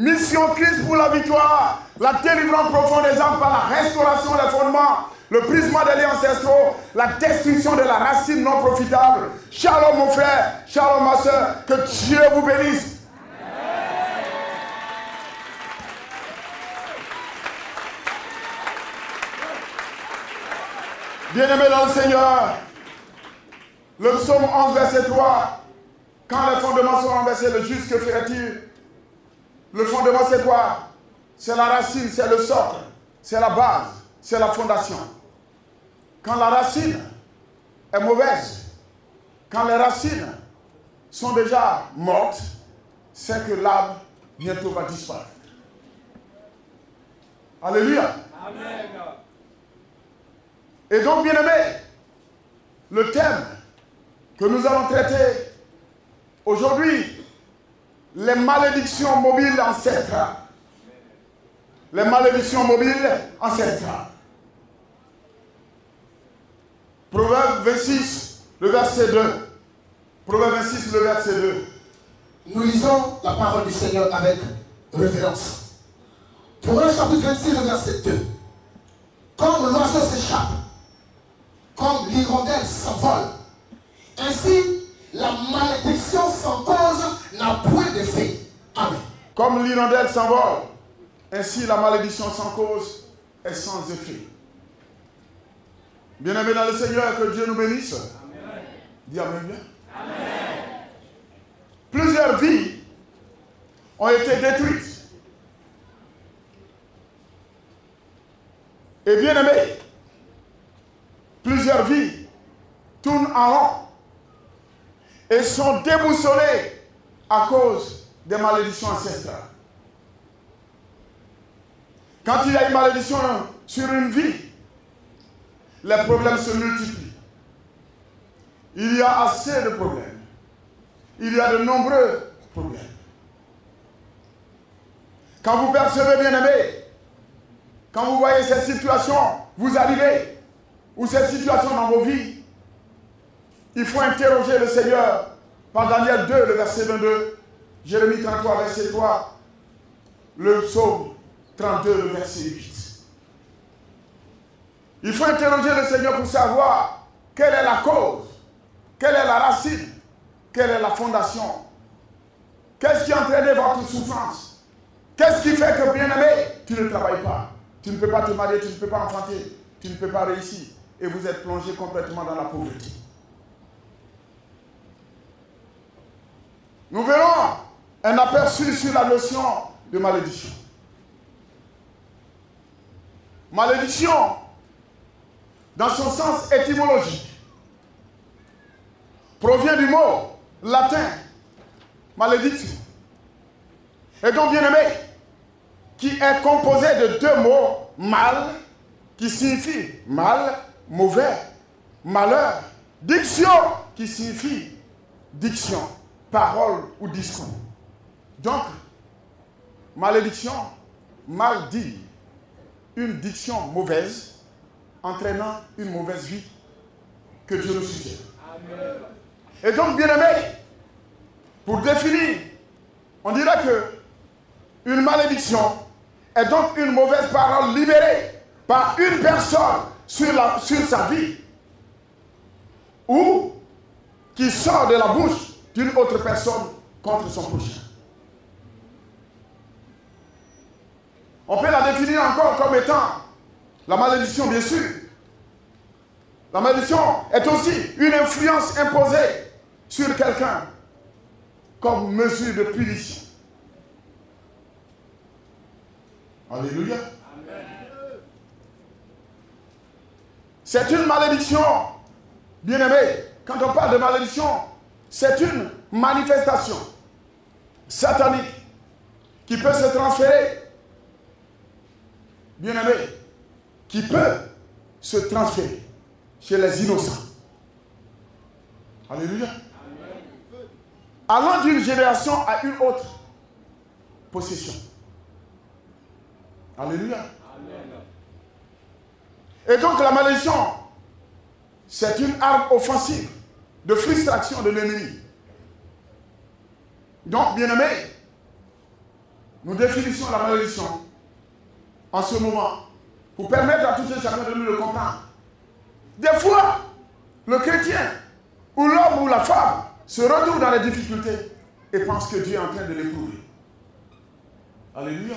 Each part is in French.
Mission Christ pour la victoire. La délivrance profonde des âmes par la restauration des fondements. Le brisement des liens ancestraux. La destruction de la racine non profitable. Shalom mon frère. Shalom ma soeur. Que Dieu vous bénisse. Bien-aimés dans le Seigneur, le psaume 11, verset 3, quand les fondements sont renversés, le juste, que ferait-il? Le fondement, c'est quoi? C'est la racine, c'est le socle, c'est la base, c'est la fondation. Quand la racine est mauvaise, quand les racines sont déjà mortes, c'est que l'arbre bientôt va disparaître. Alléluia. Amen. Et donc, bien-aimés, le thème que nous allons traiter aujourd'hui, les malédictions mobiles ancestrales. Les malédictions mobiles ancestrales. Proverbe 26, le verset 2. Proverbe 26, le verset 2. Nous lisons la parole du Seigneur avec révérence. Proverbe chapitre 26, le verset 2. Comme l'oiseau s'échappe, comme l'hirondelle s'envole, ainsi la malédiction sans cause n'a point d'effet. Amen. Comme l'hirondelle s'envole, ainsi la malédiction sans cause est sans effet. Bien-aimés dans le Seigneur, que Dieu nous bénisse. Amen. Dis Amen bien. Amen. Plusieurs vies ont été détruites. Et bien-aimés, plusieurs vies tournent en rond et sont déboussolées à cause des malédictions ancestrales. Quand il y a une malédiction sur une vie, les problèmes se multiplient. Il y a assez de problèmes. Il y a de nombreux problèmes. Quand vous percevez, bien-aimés, quand vous voyez cette situation, vous arrivez, ou cette situation dans vos vies, il faut interroger le Seigneur par Daniel 2, le verset 22, Jérémie 33, verset 3, le psaume 32, le verset 8. Il faut interroger le Seigneur pour savoir quelle est la cause, quelle est la racine, quelle est la fondation. Qu'est-ce qui a entraîné votre souffrance? Qu'est-ce qui fait que, bien-aimé, tu ne travailles pas? Tu ne peux pas te marier, tu ne peux pas enfanter, tu ne peux pas réussir. Et vous êtes plongé complètement dans la pauvreté. Nous verrons un aperçu sur la notion de malédiction. Malédiction, dans son sens étymologique, provient du mot latin maledictio. Et donc, bien-aimé, qui est composé de deux mots, mal, qui signifie mal, mauvais, malheur, diction, qui signifie diction, parole ou discours. Donc, malédiction, mal dit, une diction mauvaise, entraînant une mauvaise vie, que Dieu nous soutienne. Et donc, bien-aimé, pour définir, on dirait que une malédiction est donc une mauvaise parole libérée par une personne sur sa vie ou qui sort de la bouche d'une autre personne contre son prochain. On peut la définir encore comme étant la malédiction, bien sûr. La malédiction est aussi une influence imposée sur quelqu'un comme mesure de punition. Alléluia. Amen. C'est une malédiction, bien-aimé. Quand on parle de malédiction, c'est une manifestation satanique qui peut se transférer, bien-aimé, qui peut se transférer chez les innocents. Alléluia. Amen. Allant d'une génération à une autre possession. Alléluia. Amen. Et donc la malédiction, c'est une arme offensive de frustration de l'ennemi. Donc, bien-aimé, nous définissons la malédiction en ce moment pour permettre à tous et chacun de nous le comprendre. Des fois, le chrétien ou l'homme ou la femme se retrouve dans les difficultés et pense que Dieu est en train de l'éprouver. Alléluia.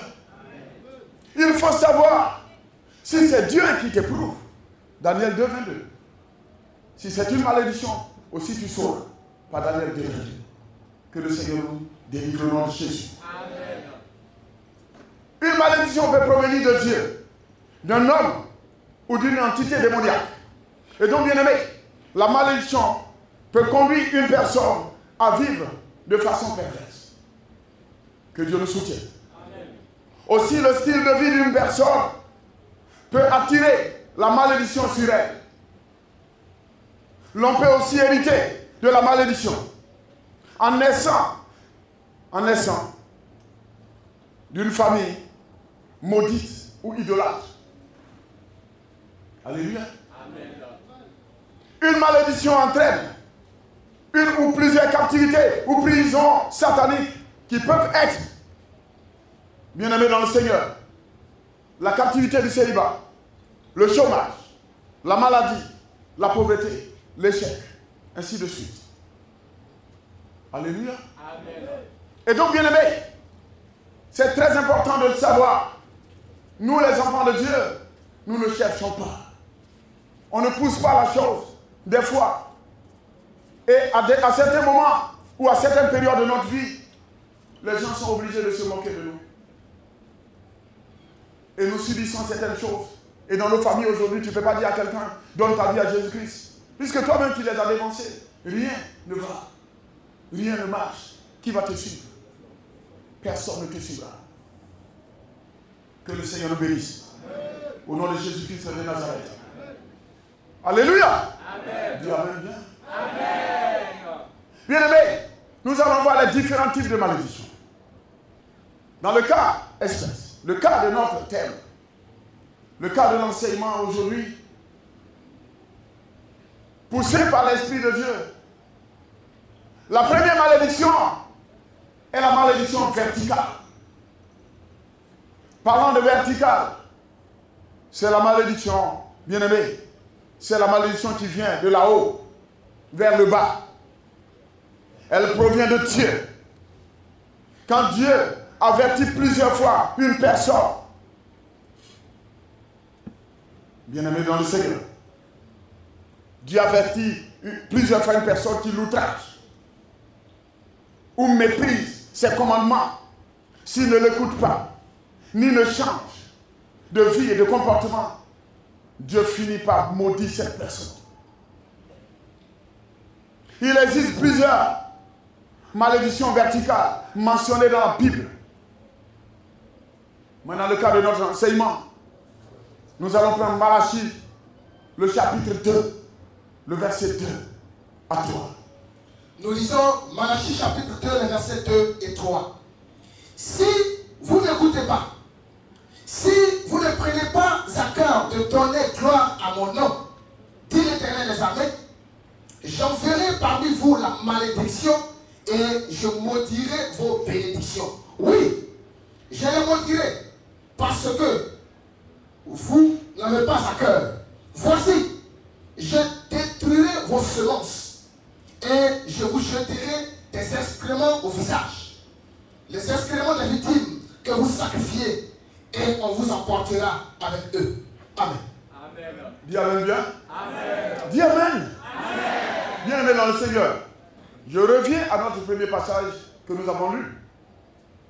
Il faut savoir si c'est Dieu qui t'éprouve. Daniel 2, 22. Si c'est une malédiction, aussi tu sauras. Par Daniel 2, 22. Que le Seigneur nous délivre au nom de Jésus. Amen. Une malédiction peut provenir de Dieu, d'un homme ou d'une entité démoniaque. Et donc, bien aimé, la malédiction peut conduire une personne à vivre de façon perverse. Que Dieu nous soutienne. Amen. Aussi, le style de vie d'une personne peut attirer la malédiction sur elle. L'on peut aussi hériter de la malédiction en naissant d'une famille maudite ou idolâtre. Alléluia. Amen. Une malédiction entraîne une ou plusieurs captivités ou prisons sataniques qui peuvent être, bien aimés dans le Seigneur, la captivité du célibat, le chômage, la maladie, la pauvreté, l'échec, ainsi de suite. Alléluia. Amen. Et donc, bien aimés, c'est très important de le savoir. Nous, les enfants de Dieu, nous ne cherchons pas. On ne pousse pas la chose, des fois. Et à certains moments ou à certaines périodes de notre vie, les gens sont obligés de se moquer de nous. Et nous subissons certaines choses. Et dans nos familles aujourd'hui, tu ne peux pas dire à quelqu'un, donne ta vie à Jésus-Christ. Puisque toi-même qui les as dépensés, rien ne va. Rien ne marche. Qui va te suivre? Personne ne te suivra. Que le Seigneur nous bénisse. Au nom de Jésus-Christ de Nazareth. Alléluia. Amen. Dis Amen bien. Amen. Bien aimé, nous allons voir les différents types de malédictions. Dans le cas espèce, le cas de notre thème, le cas de l'enseignement aujourd'hui, poussé par l'Esprit de Dieu. La première malédiction est la malédiction verticale. Parlant de verticale, c'est la malédiction, bien aimé, c'est la malédiction qui vient de là-haut vers le bas. Elle provient de Dieu. Quand Dieu avertit plusieurs fois une personne, bien aimé dans le Seigneur, Dieu avertit plusieurs fois une personne qui l'outrage ou méprise ses commandements, s'il ne l'écoute pas, ni ne change de vie et de comportement, Dieu finit par maudire cette personne. Il existe plusieurs malédictions verticales mentionnées dans la Bible. Mais dans le cadre de notre enseignement, nous allons prendre Malachie, le chapitre 2, le verset 2 à 3. Nous lisons Malachie chapitre 2, les versets 2 et 3. Si vous n'écoutez pas, si vous ne prenez pas à cœur de donner gloire à mon nom, dit l'Éternel des armées, j'enverrai parmi vous la malédiction et je maudirai vos bénédictions. Oui, je les maudirai parce que vous n'avez pas à cœur. Voici, je détruirai vos semences et je vous jeterai des excréments au visage. Les excréments des victimes que vous sacrifiez et on vous emportera avec eux. Amen. Amen. Dis Amen bien. Amen. Dis Amen. Amen. Bien aimé dans le Seigneur. Je reviens à notre premier passage que nous avons lu.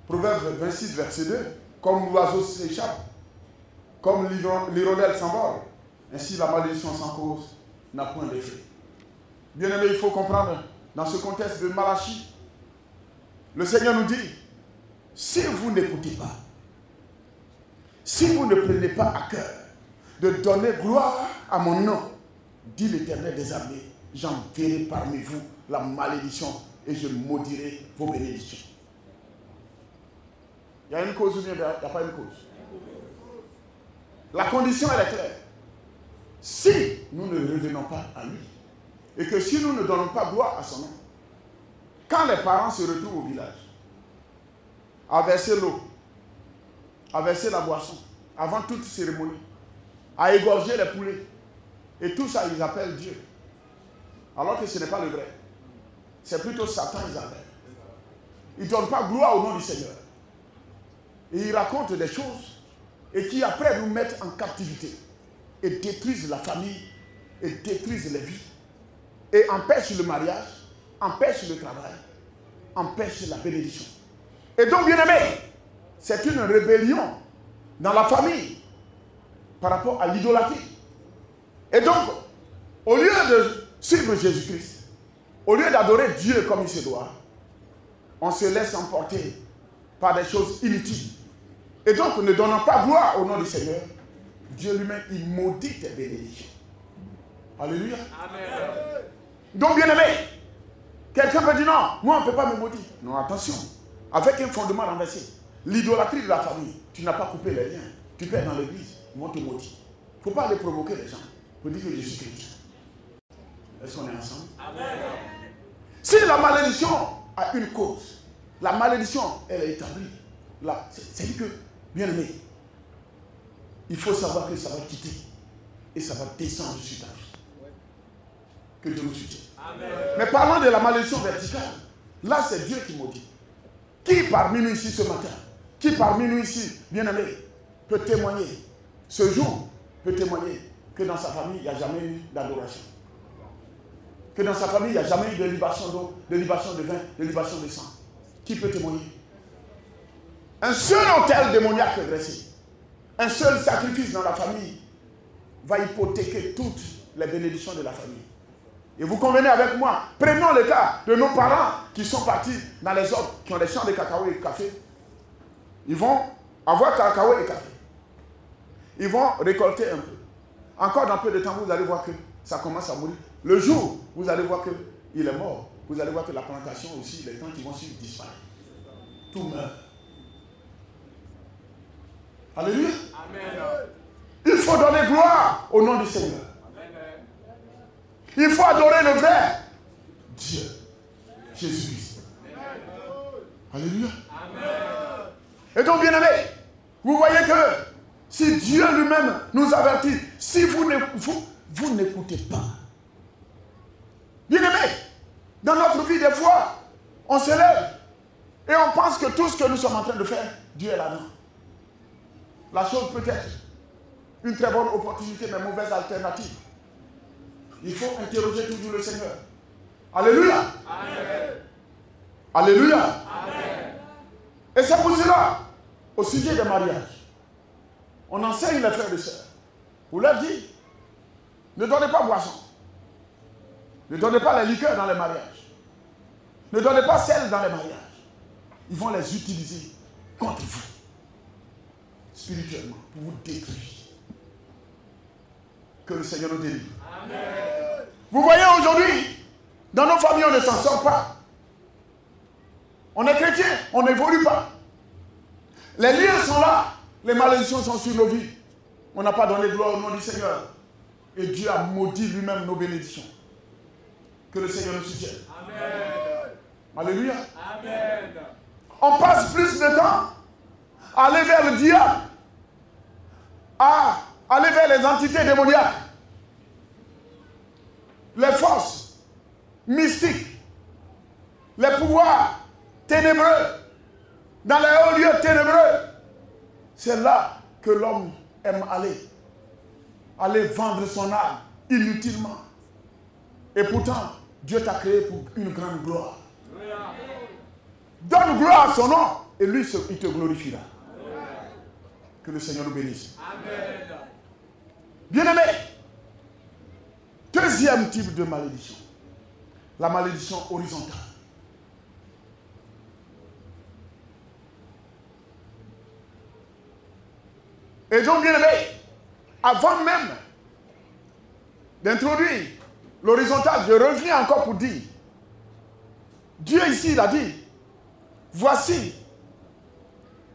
Proverbe 26, verset 2. Comme l'oiseau s'échappe, comme l'hirondelle s'envole, ainsi la malédiction sans cause n'a point d'effet. Bien aimé, il faut comprendre dans ce contexte de Malachie, le Seigneur nous dit, si vous n'écoutez pas, si vous ne prenez pas à cœur de donner gloire à mon nom, dit l'Éternel des armées, j'enverrai parmi vous la malédiction et je maudirai vos bénédictions. Il y a une cause ou bien il n'y a pas une cause? La condition, elle est claire. Si nous ne revenons pas à lui, et que si nous ne donnons pas gloire à son nom, quand les parents se retrouvent au village, à verser l'eau à verser la boisson, avant toute cérémonie, à égorger les poulets. Et tout ça, ils appellent Dieu. Alors que ce n'est pas le vrai. C'est plutôt Satan, ils appellent. Ils ne donnent pas gloire au nom du Seigneur. Et ils racontent des choses et qui après nous mettent en captivité et détruisent la famille et détruisent les vies et empêchent le mariage, empêchent le travail, empêchent la bénédiction. Et donc, bien-aimés, c'est une rébellion dans la famille par rapport à l'idolâtrie. Et donc, au lieu de suivre Jésus-Christ, au lieu d'adorer Dieu comme il se doit, on se laisse emporter par des choses inutiles. Et donc, ne donnant pas gloire au nom du Seigneur, Dieu lui-même, il maudit tes bénédictions. Alléluia. Amen. Donc, bien-aimé, quelqu'un peut dire non, moi on ne peut pas me maudire. Non, attention, avec un fondement renversé. L'idolâtrie de la famille, tu n'as pas coupé les liens. Tu peux être dans l'église, ils vont te maudire. Il ne faut pas aller provoquer les gens. Il faut dire que je suis chrétien. Est-ce qu'on est ensemble? Amen. Si la malédiction a une cause, la malédiction, elle est établie. Là, c'est-à-dire que, bien aimé, il faut savoir que ça va quitter et ça va descendre sur ta vie. Que Dieu nous soutienne. Amen. Mais parlant de la malédiction verticale, là c'est Dieu qui maudit. Qui parmi nous ici ce matin, qui parmi nous ici, bien aimé, peut témoigner, ce jour peut témoigner que dans sa famille, il n'y a jamais eu d'adoration. Que dans sa famille, il n'y a jamais eu de libation d'eau, de libation de vin, de libation de sang. Qui peut témoigner? Un seul autel démoniaque dressé, un seul sacrifice dans la famille va hypothéquer toutes les bénédictions de la famille. Et vous convenez avec moi, prenons le cas de nos parents qui sont partis dans les ordres, qui ont des champs de cacao et de café. Ils vont avoir cacao et café. Ils vont récolter un peu. Encore dans peu de temps, vous allez voir que ça commence à mourir. Le jour, vous allez voir qu'il est mort. Vous allez voir que la plantation aussi, les temps qui vont suivre disparaissent. Tout meurt. Alléluia. Amen. Il faut donner gloire au nom du Seigneur. Amen. Il faut adorer le vrai Dieu, Jésus-Christ. Alléluia. Amen. Et donc, bien-aimés, vous voyez que si Dieu lui-même nous avertit, si vous n'écoutez pas, bien-aimés, dans notre vie, des fois, on se lève et on pense que tout ce que nous sommes en train de faire, Dieu est là-dedans. La chose peut être une très bonne opportunité, mais mauvaise alternative. Il faut interroger toujours le Seigneur. Alléluia. Amen. Alléluia. Amen. Et c'est pour cela, au sujet des mariages, on enseigne les frères et sœurs. Vous leur dites, ne donnez pas boisson. Ne donnez pas les liqueurs dans les mariages. Ne donnez pas sel dans les mariages. Ils vont les utiliser contre vous. Spirituellement, pour vous détruire. Que le Seigneur nous délivre. Amen. Vous voyez aujourd'hui, dans nos familles, on ne s'en sort pas. On est chrétien, on n'évolue pas. Les liens sont là, les malédictions sont sur nos vies. On n'a pas donné gloire au nom du Seigneur. Et Dieu a maudit lui-même nos bénédictions. Que le Seigneur nous soutienne. Amen. Alléluia. Amen. On passe plus de temps à aller vers le diable, à aller vers les entités démoniaques, les forces mystiques, les pouvoirs ténébreux, dans les hauts lieux ténébreux. C'est là que l'homme aime aller vendre son âme inutilement. Et pourtant, Dieu t'a créé pour une grande gloire. Donne gloire à son nom et lui, il te glorifiera. Que le Seigneur nous bénisse. Amen. Bien-aimés, deuxième type de malédiction, la malédiction horizontale. Et donc, bien-aimés, avant même d'introduire l'horizontale, je reviens encore pour dire, Dieu ici, il a dit, voici.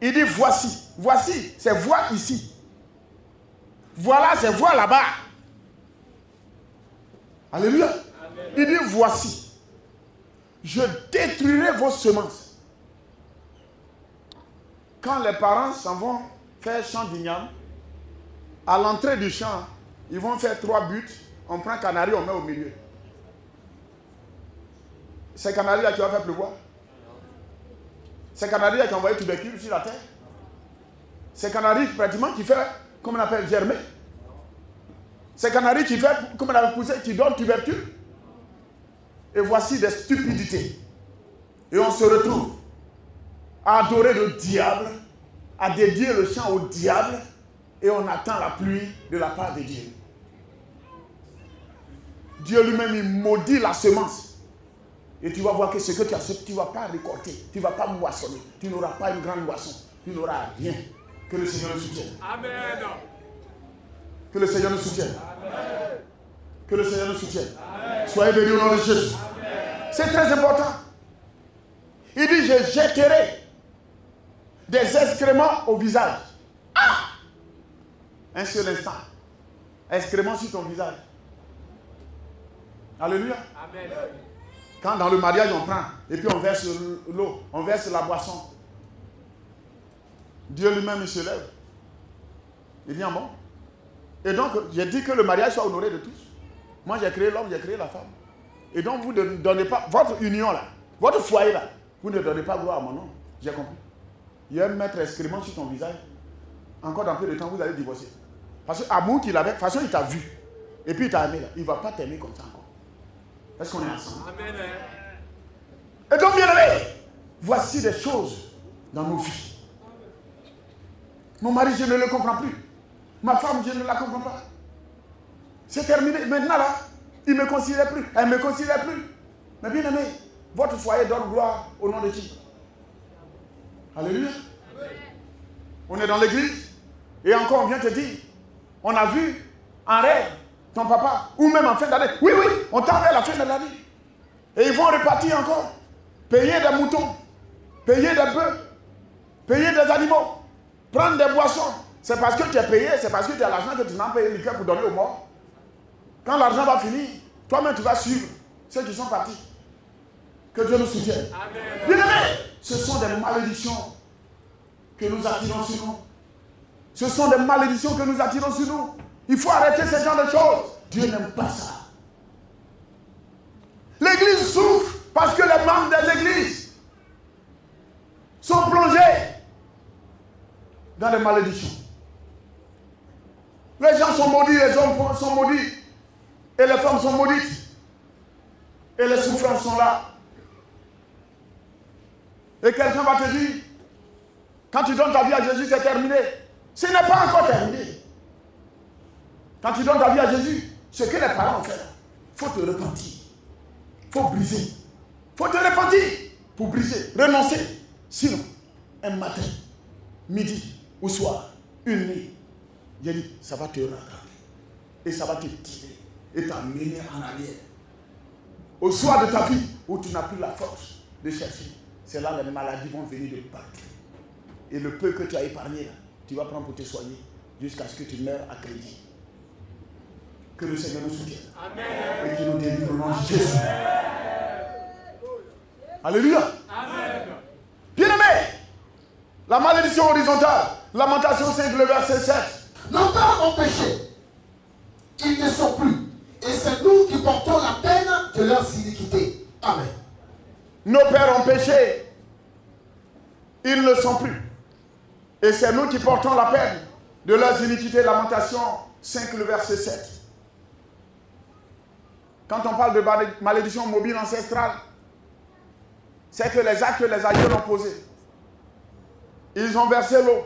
Il dit voici. Voici, c'est voir ici. Voilà, c'est voir là-bas. Alléluia. Amen. Il dit voici. Je détruirai vos semences. Quand les parents s'en vont faire champ d'igname. À l'entrée du champ, ils vont faire 3 buts. On prend canari, on met au milieu. C'est canari là qui va faire pleuvoir. C'est canari là qui a envoyé tubercule sur la terre. C'est canari pratiquement qui fait, comme on appelle, germer. C'est canari qui fait, comme on appelle, pousser, qui donne tubercule. Et voici des stupidités. Et on se retrouve à adorer le diable, à dédier le champ au diable, et on attend la pluie de la part de Dieu. Dieu lui-même, il maudit la semence. Et tu vas voir que ce que tu as semé, tu ne vas pas récolter, tu ne vas pas moissonner, tu n'auras pas une grande moisson, tu n'auras rien. Que le Seigneur nous soutienne. Amen. Que le Seigneur nous soutienne. Amen. Que le Seigneur nous soutienne. Amen. Soyez bénis au nom de Jésus. C'est très important. Il dit, je jetterai des excréments au visage. Ah! Un seul instant. Excréments sur ton visage. Alléluia. Amen. Quand dans le mariage on prend, et puis on verse l'eau, on verse la boisson. Dieu lui-même il se lève. Il dit, ah bon? Et donc, j'ai dit que le mariage soit honoré de tous. Moi, j'ai créé l'homme, j'ai créé la femme. Et donc, vous ne donnez pas, votre union là, votre foyer là, vous ne donnez pas gloire à mon nom. J'ai compris. Il y a un maître excrément sur ton visage. Encore dans peu de temps, vous allez divorcer. Parce que l'amour qu'il avait, de toute façon, il t'a vu. Et puis il t'a aimé là. Il ne va pas t'aimer comme ça encore. Est-ce qu'on est ensemble? Amen. Et donc, bien aimé, voici des choses dans nos vies. Mon mari, je ne le comprends plus. Ma femme, je ne la comprends pas. C'est terminé. Maintenant, là, il ne me considère plus. Elle ne me considère plus. Mais bien aimé, votre foyer donne gloire au nom de qui? Alléluia. On est dans l'église. Et encore, on vient te dire, on a vu en rêve ton papa, ou même en fin d'année. Oui, oui, on t'a vu à la fin de l'année. Et ils vont repartir encore. Payer des moutons, payer des bœufs, payer des animaux. Prendre des boissons, c'est parce que tu es payé, c'est parce que tu as l'argent que tu n'as pas payé le cœur pour donner aux morts. Quand l'argent va finir, toi-même tu vas suivre ceux qui sont partis. Que Dieu nous soutienne. Bien aimé, ce sont des malédictions que nous attirons sur nous. Ce sont des malédictions que nous attirons sur nous. Il faut arrêter ce genre de choses. Dieu n'aime pas ça. L'église souffre parce que les membres des églises sont plongés dans des malédictions. Les gens sont maudits, les hommes sont maudits, et les femmes sont maudites, et les souffrances sont là. Et quelqu'un va te dire, quand tu donnes ta vie à Jésus, c'est terminé. Ce n'est pas encore terminé. Quand tu donnes ta vie à Jésus, ce que les parents ont fait, il faut te repentir. Il faut briser. Il faut te repentir pour briser, renoncer. Sinon, un matin, midi, au soir, une nuit, j'ai dit, ça va te rattraper. Et ça va te tirer. Et t'amener en arrière. Au soir de ta vie, où tu n'as plus la force de chercher, c'est là que les maladies vont venir de partout. Et le peu que tu as épargné, là, tu vas prendre pour te soigner, jusqu'à ce que tu meurs à crédit. Que le Seigneur nous soutienne. Amen. Et qu'il nous délivre au nom de Jésus. Alléluia. Amen. Bien-aimé, la malédiction horizontale, Lamentation 5, le verset 7. Nos pères ont péché, ils ne sont plus, et c'est nous qui portons la peine de leurs iniquités. Amen. Nos pères ont péché, ils ne sont plus, et c'est nous qui portons la peine de leurs iniquités. Lamentation 5, le verset 7. Quand on parle de malédiction mobile ancestrale, c'est que les actes que les aïeux ont posés, ils ont versé l'eau,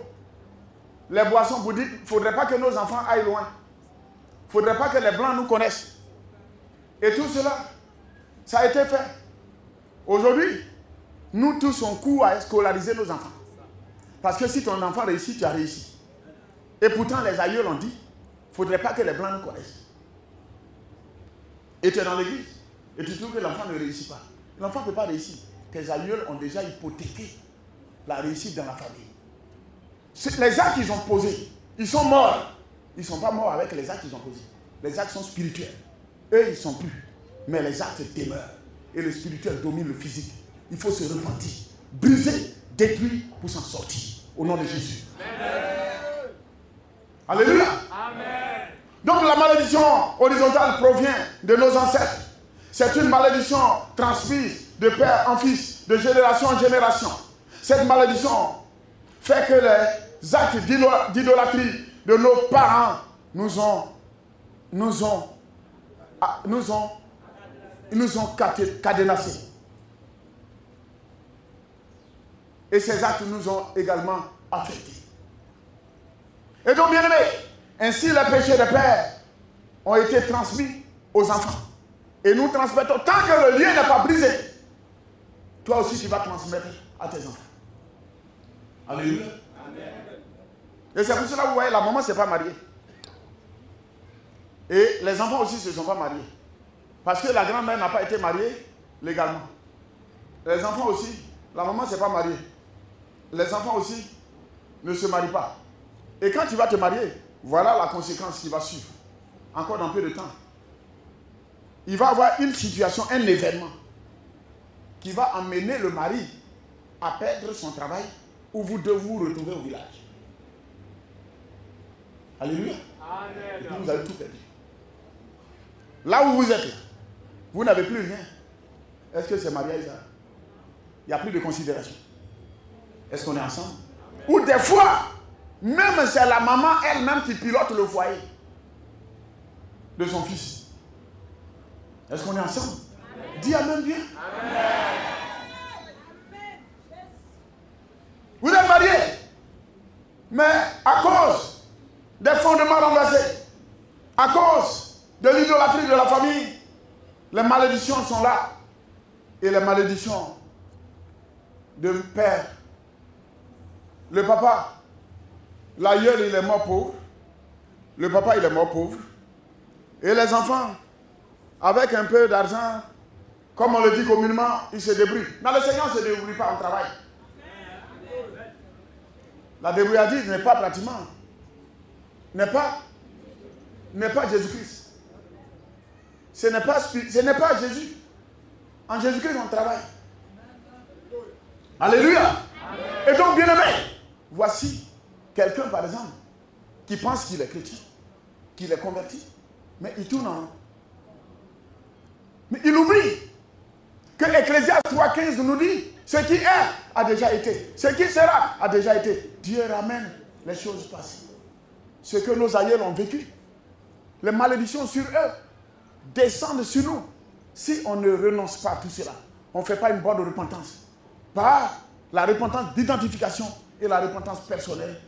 les boissons. Vous dites, il ne faudrait pas que nos enfants aillent loin. Il ne faudrait pas que les Blancs nous connaissent. Et tout cela, ça a été fait. Aujourd'hui, nous tous, on court à scolariser nos enfants. Parce que si ton enfant réussit, tu as réussi. Et pourtant, les aïeux l'ont dit, il ne faudrait pas que les Blancs nous connaissent. Et tu es dans l'église, et tu trouves que l'enfant ne réussit pas. L'enfant ne peut pas réussir. Tes aïeux ont déjà hypothéqué la réussite dans la famille. Les actes qu'ils ont posés, ils sont morts. Ils ne sont pas morts avec les actes qu'ils ont posés. Les actes sont spirituels. Eux, ils ne sont plus. Mais les actes demeurent. Et le spirituel domine le physique. Il faut se repentir, briser, détruire pour s'en sortir. Au nom de Jésus. Amen. Alléluia. Amen. Donc la malédiction horizontale provient de nos ancêtres. C'est une malédiction transmise de père en fils, de génération en génération. Cette malédiction fait que les actes d'idolâtrie de nos parents nous ont cadenassés. Et ces actes nous ont également affectés. Et donc, bien aimés, ainsi les péchés des pères ont été transmis aux enfants. Et nous transmettons, tant que le lien n'est pas brisé, toi aussi tu vas transmettre à tes enfants. Alléluia. Et c'est pour cela que vous voyez, la maman ne s'est pas mariée. Et les enfants aussi ne se sont pas mariés. Parce que la grand-mère n'a pas été mariée légalement. Les enfants aussi, la maman ne s'est pas mariée. Les enfants aussi ne se marient pas. Et quand tu vas te marier, voilà la conséquence qui va suivre. Encore dans peu de temps. Il va y avoir une situation, un événement qui va amener le mari à perdre son travail ou vous devez vous retrouver au village. Alléluia. Amen. Et puis vous avez tout perdu. Là où vous êtes, vous n'avez plus rien. Est-ce que c'est mariage là? Il n'y a plus de considération. Est-ce qu'on est ensemble? Amen. Ou des fois, même c'est la maman elle-même qui pilote le foyer de son fils. Est-ce qu'on est ensemble? Amen. Dis amen bien. Amen. Vous êtes mariés, mais à cause des fondements renversés, à cause de l'idolâtrie de la famille, les malédictions sont là. Et les malédictions de père. Le papa, l'aïeul, il est mort pauvre. Le papa, il est mort pauvre. Et les enfants, avec un peu d'argent, comme on le dit communément, ils se débrouillent. Mais le Seigneur ne se débrouille pas en travail. La débrouillardise n'est pas pratiquement, n'est pas Jésus-Christ. Ce n'est pas Jésus. En Jésus-Christ, on travaille. Alléluia. Amen. Et donc, bien aimé, voici quelqu'un, par exemple, qui pense qu'il est chrétien, qu'il est converti, mais il tourne en rond. Mais il oublie que Ecclésiaste 3,15 nous dit ce qui est a déjà été, ce qui sera a déjà été. Dieu ramène les choses passées. Ce que nos aïeux ont vécu, les malédictions sur eux descendent sur nous. Si on ne renonce pas à tout cela, on ne fait pas une bonne repentance. Par la repentance d'identification et la repentance personnelle,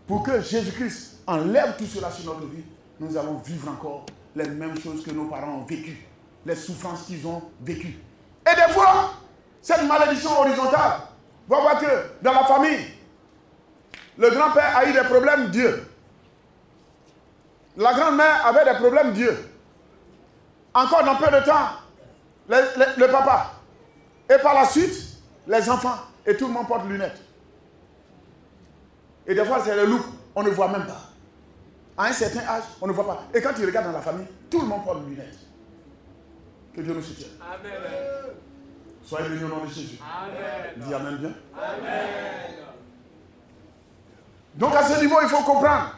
pour que Jésus-Christ enlève tout cela sur notre vie, nous allons vivre encore les mêmes choses que nos parents ont vécues, les souffrances qu'ils ont vécues. Et des fois, cette malédiction horizontale, on va voir que dans la famille, le grand-père a eu des problèmes, Dieu. La grand-mère avait des problèmes, Dieu. Encore dans peu de temps, le papa. Et par la suite, les enfants. Et tout le monde porte lunettes. Et des fois, c'est le loup. On ne voit même pas. À un certain âge, on ne voit pas. Et quand tu regardes dans la famille, tout le monde porte lunettes. Que Dieu nous soutienne. Amen. Soyez bénis au nom de Jésus. Amen. Dis amen bien. Amen. Donc à ce niveau, il faut comprendre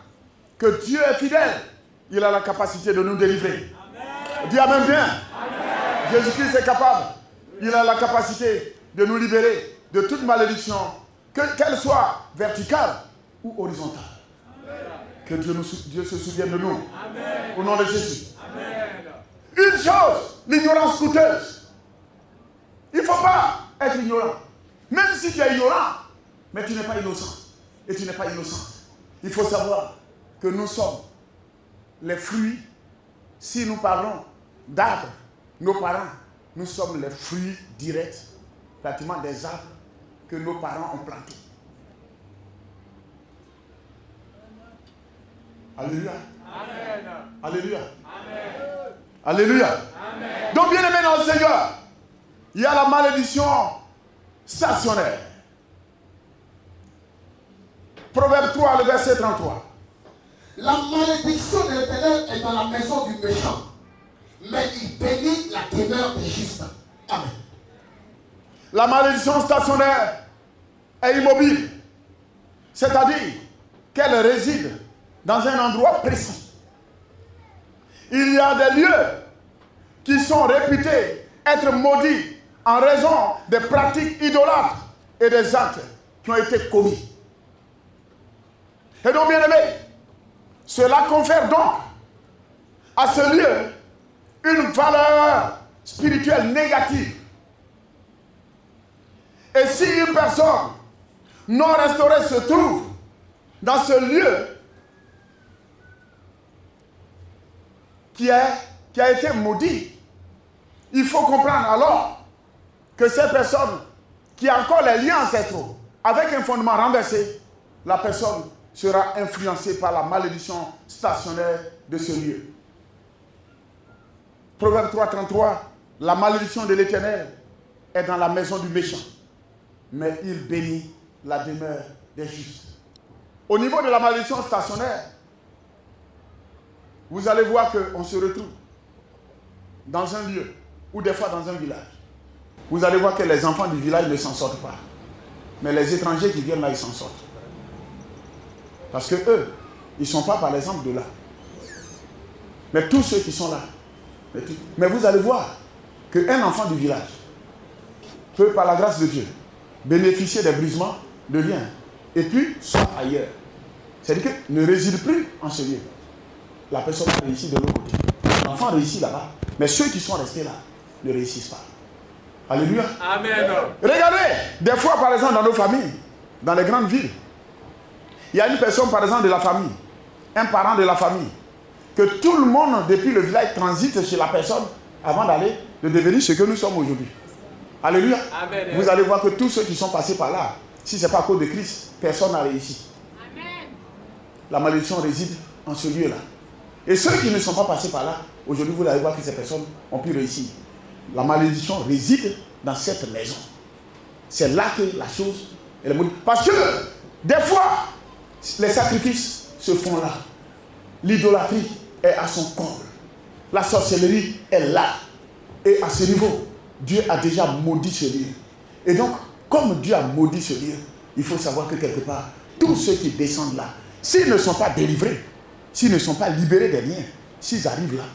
que Dieu est fidèle. Il a la capacité de nous délivrer. Amen. Dis amen bien. Amen. Jésus-Christ est capable. Il a la capacité de nous libérer de toute malédiction, qu'elle soit verticale ou horizontale. Amen. Que Dieu se souvienne de nous. Amen. Au nom de Jésus. Amen. Une chose, l'ignorance coûteuse. Il ne faut pas être ignorant. Même si tu es ignorant, mais tu n'es pas innocent. Et tu n'es pas innocente. Il faut savoir que nous sommes les fruits. Si nous parlons d'arbres, nos parents, nous sommes les fruits directs, pratiquement des arbres que nos parents ont plantés. Alléluia. Amen. Alléluia. Amen. Alléluia. Amen. Donc, bien aimé dans le Seigneur, il y a la malédiction stationnaire. Proverbe 3, le verset 33. La malédiction de l'Éternel est dans la maison du méchant, mais il bénit la demeure des justes. Amen. La malédiction stationnaire est immobile, c'est-à-dire qu'elle réside dans un endroit précis. Il y a des lieux qui sont réputés être maudits en raison des pratiques idolâtres et des actes qui ont été commis. Et donc, bien aimé, cela confère donc à ce lieu une valeur spirituelle négative. Et si une personne non restaurée se trouve dans ce lieu qui a été maudit, il faut comprendre alors que cette personne qui a encore les liens ancestraux avec un fondement renversé, la personne sera influencée par la malédiction stationnaire de ce lieu. Proverbe 3:33, la malédiction de l'Éternel est dans la maison du méchant, mais il bénit la demeure des justes. Au niveau de la malédiction stationnaire, vous allez voir qu'on se retrouve dans un lieu ou des fois dans un village. Vous allez voir que les enfants du village ne s'en sortent pas. Mais les étrangers qui viennent là, ils s'en sortent. Parce que eux, ils ne sont pas par exemple de là. Mais tous ceux qui sont là. Mais vous allez voir qu'un enfant du village peut, par la grâce de Dieu, bénéficier des brisements de liens. Et puis, soit ailleurs. C'est-à-dire qu'il ne réside plus en ce lieu. La personne réussit de l'autre côté. L'enfant réussit là-bas. Mais ceux qui sont restés là ne réussissent pas. Alléluia. Amen. Regardez, des fois, par exemple, dans nos familles, dans les grandes villes, il y a une personne, par exemple, de la famille, un parent de la famille, que tout le monde, depuis le village, transite chez la personne avant d'aller, de devenir ce que nous sommes aujourd'hui. Alléluia. Amen. Vous allez voir que tous ceux qui sont passés par là, si ce n'est pas à cause de Christ, personne n'a réussi. Amen. La malédiction réside en ce lieu-là. Et ceux qui ne sont pas passés par là, aujourd'hui, vous allez voir que ces personnes ont pu réussir. La malédiction réside dans cette maison. C'est là que la chose est maudite. Parce que, des fois, les sacrifices se font là. L'idolâtrie est à son comble. La sorcellerie est là. Et à ce niveau, Dieu a déjà maudit ce lieu. Et donc, comme Dieu a maudit ce lieu, il faut savoir que quelque part, tous ceux qui descendent là, s'ils ne sont pas délivrés, s'ils ne sont pas libérés des liens, s'ils arrivent là,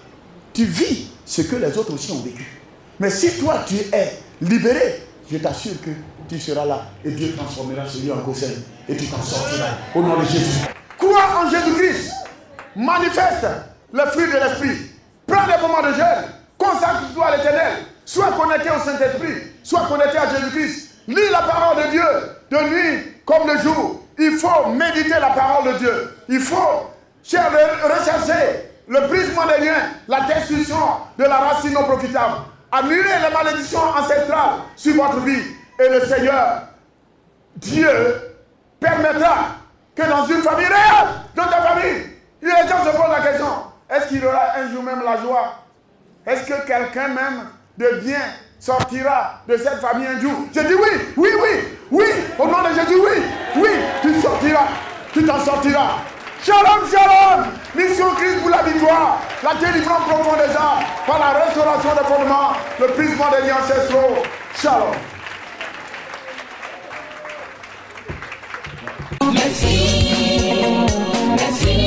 tu vis ce que les autres aussi ont vécu. Mais si toi tu es libéré, je t'assure que tu seras là et Dieu transformera ce lieu en conseil et tu t'en sortiras au nom de Jésus. Crois en Jésus-Christ, manifeste le fruit de l'Esprit, prends des moments de jeûne, consacre-toi à l'Éternel, sois connecté au Saint-Esprit, sois connecté à Jésus-Christ, lis la parole de Dieu de nuit comme de jour. Il faut méditer la parole de Dieu. Il faut rechercher le brisement des liens, la destruction de la racine non profitable. Annuler les malédictions ancestrales sur votre vie. Et le Seigneur, Dieu, permettra que dans une famille réelle, dans ta famille, les gens se posent la question, est-ce qu'il y aura un jour même la joie? Est-ce que quelqu'un même de bien sortira de cette famille un jour? Je dis oui, oui, oui, oui, au nom de Jésus, oui, oui, tu sortiras, tu t'en sortiras. Shalom, shalom, mission Christ pour la victoire, la délivrance profonde des âmes, par la restauration des fondements, le brisement des liens ancestraux. Shalom. Merci, merci.